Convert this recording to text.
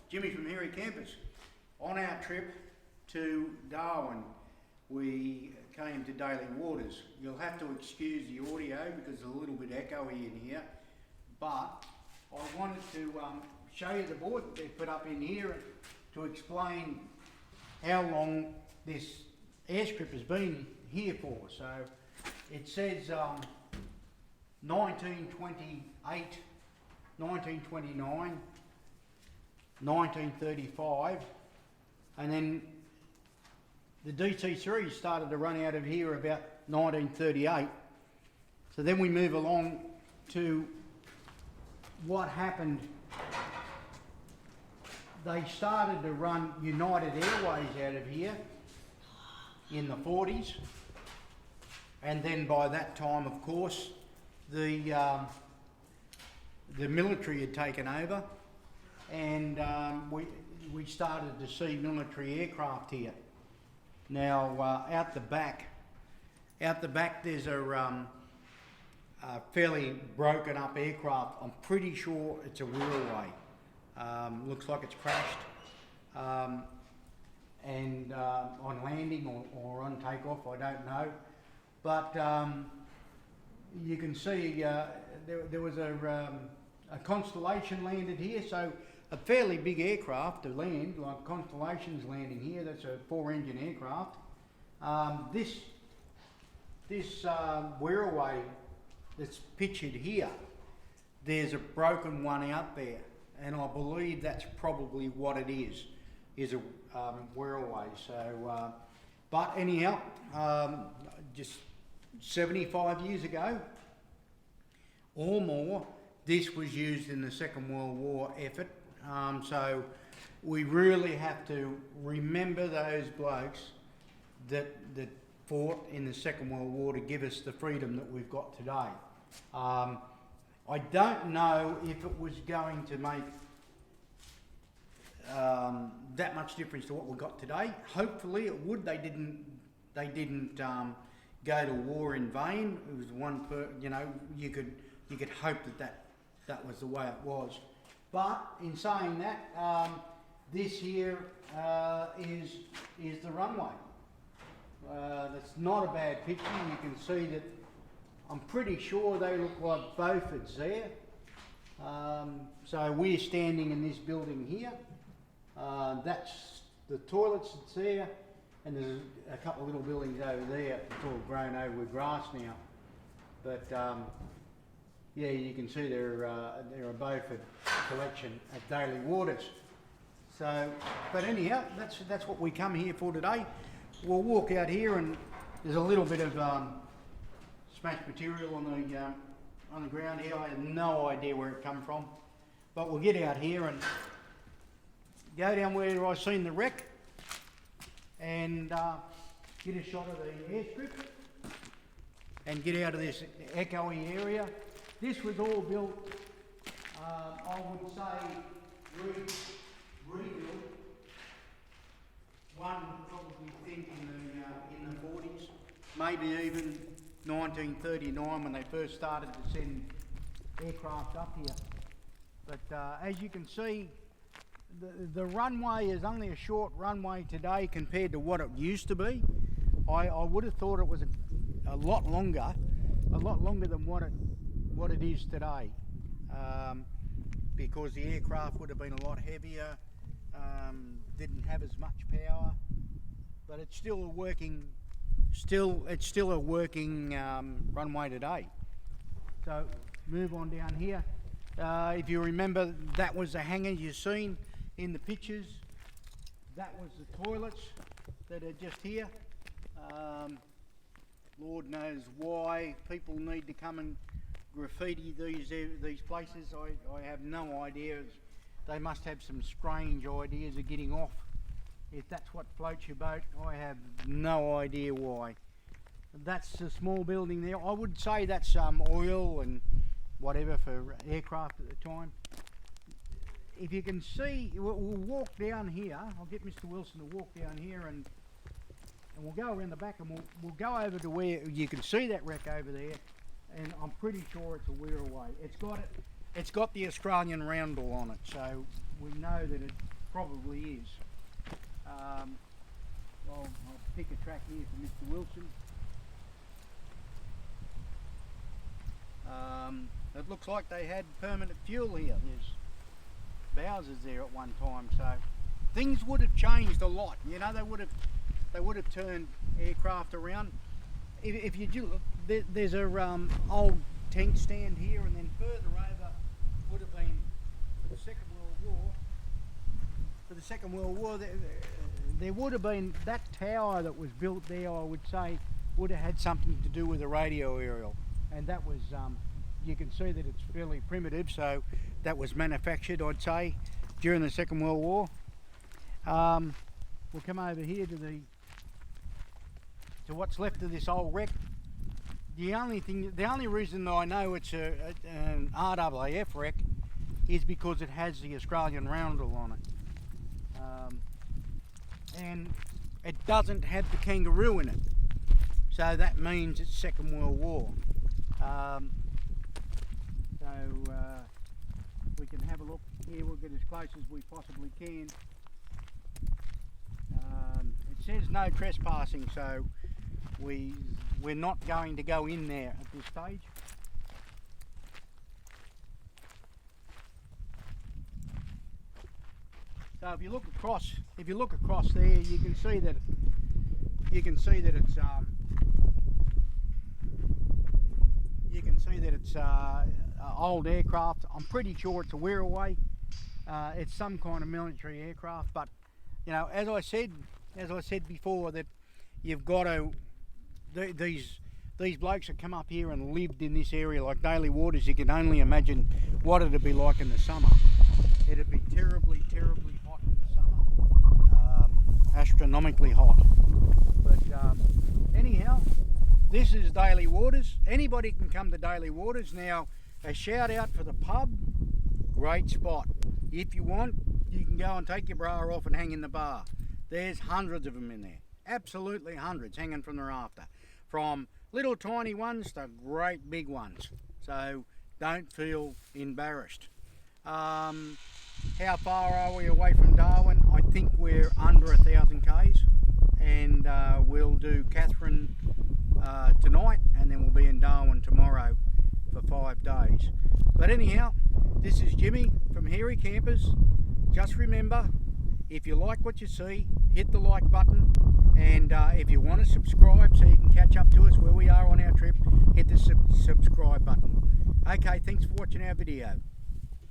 Jimmy from Hairy Campers. On our trip to Darwin, we came to Daly Waters. You'll have to excuse the audio because it's a little bit echoey in here, but I wanted to show you the board that they put up in here to explain how long this airstrip has been here for. So it says 1928, 1929, 1935, and then the DC3 started to run out of here about 1938. So then we move along to what happened. They started to run United Airways out of here in the 40s, and then by that time, of course, the military had taken over, and we started to see military aircraft here. Now out the back there's a fairly broken up aircraft. I'm pretty sure it's a Wirraway. Looks like it's crashed and on landing or on takeoff, I don't know. But you can see there was a Constellation landed here, so a fairly big aircraft to land, like Constellation's landing here. That's a 4-engine aircraft. This Wirraway that's pictured here, there's a broken one out there, and I believe that's probably what it is a Wirraway. So, but anyhow, just 75 years ago or more, this was used in the Second World War effort. So we really have to remember those blokes that fought in the Second World War to give us the freedom that we've got today. I don't know if it was going to make that much difference to what we've got today. Hopefully it would. They didn't go to war in vain. It was you could hope that was the way it was. But in saying that, this here is the runway. That's not a bad picture. You can see that I'm pretty sure they look like Beaufort's there. So we're standing in this building here. That's the toilets that's there, and there's a couple of little buildings over there. It's all grown over with grass now. But yeah, you can see they're a Beaufort collection at Daly Waters. So, but anyhow, that's what we come here for today. We'll walk out here, and there's a little bit of smashed material on the ground here. I have no idea where it come from, but we'll get out here and go down where I seen the wreck and get a shot of the airstrip and get out of this echoey area. This was all built, I would say, rebuilt. One would probably think in the 40s, maybe even 1939 when they first started to send aircraft up here. But as you can see, the runway is only a short runway today compared to what it used to be. I would have thought it was a lot longer than what it is today, because the aircraft would have been a lot heavier, didn't have as much power, but it's still a working runway today. So move on down here. If you remember, that was the hangar you seen in the pictures. That was the toilets that are just here. Lord knows why people need to come and graffiti these places. I have no idea. They must have some strange ideas of getting off. If that's what floats your boat, I have no idea why. That's a small building there. I would say that's oil and whatever for aircraft at the time. If you can see, we'll walk down here. I'll get Mr. Wilson to walk down here, and we'll go around the back, and we'll go over to where you can see that wreck over there, and I'm pretty sure it's a Wirraway. It's got the Australian roundel on it, so we know that probably is. I'll pick a track here for Mr. Wilson. It looks like they had permanent fuel here. There's Bowsers there at one time, so things would have changed a lot. You know, they would have turned aircraft around. If you do, there's a old tank stand here, and then further over would have been for the Second World War. For the Second World War, there would have been that tower that was built there. I would say would have had something to do with a radio aerial, and that was. You can see that it's fairly primitive, so that was manufactured, I'd say, during the Second World War. We'll come over here to what's left of this old wreck. The only reason that I know it's an RAAF wreck is because it has the Australian roundel on it, and it doesn't have the kangaroo in it, so that means it's Second World War. We can have a look here. We'll get as close as we possibly can. It says no trespassing, so we're not going to go in there at this stage. So if you look across there, you can see that it's old aircraft. I'm pretty sure it's a Wirraway. It's some kind of military aircraft, but you know, as I said before, that you've got to these blokes that come up here and lived in this area like Daly Waters. You can only imagine what it'd be like in the summer. It'd be terribly hot in the summer, astronomically hot. But anyhow, this is Daly Waters. Anybody can come to Daly Waters. Now, a shout out for the pub. Great spot. If you want, you can go and take your bra off and hang in the bar. There's hundreds of them in there. Absolutely hundreds hanging from the rafter. From little tiny ones to great big ones. So don't feel embarrassed. How far are we away from Darwin? I think we're under 1,000 k's, and we'll do Catherine tonight, and then we'll be in Darwin tomorrow for 5 days. But anyhow, this is Jimmy from Hairy Campers. Just remember, if you like what you see, hit the like button, and if you want to subscribe so you can catch up to us where we are on our trip, hit the subscribe button. Okay, thanks for watching our video.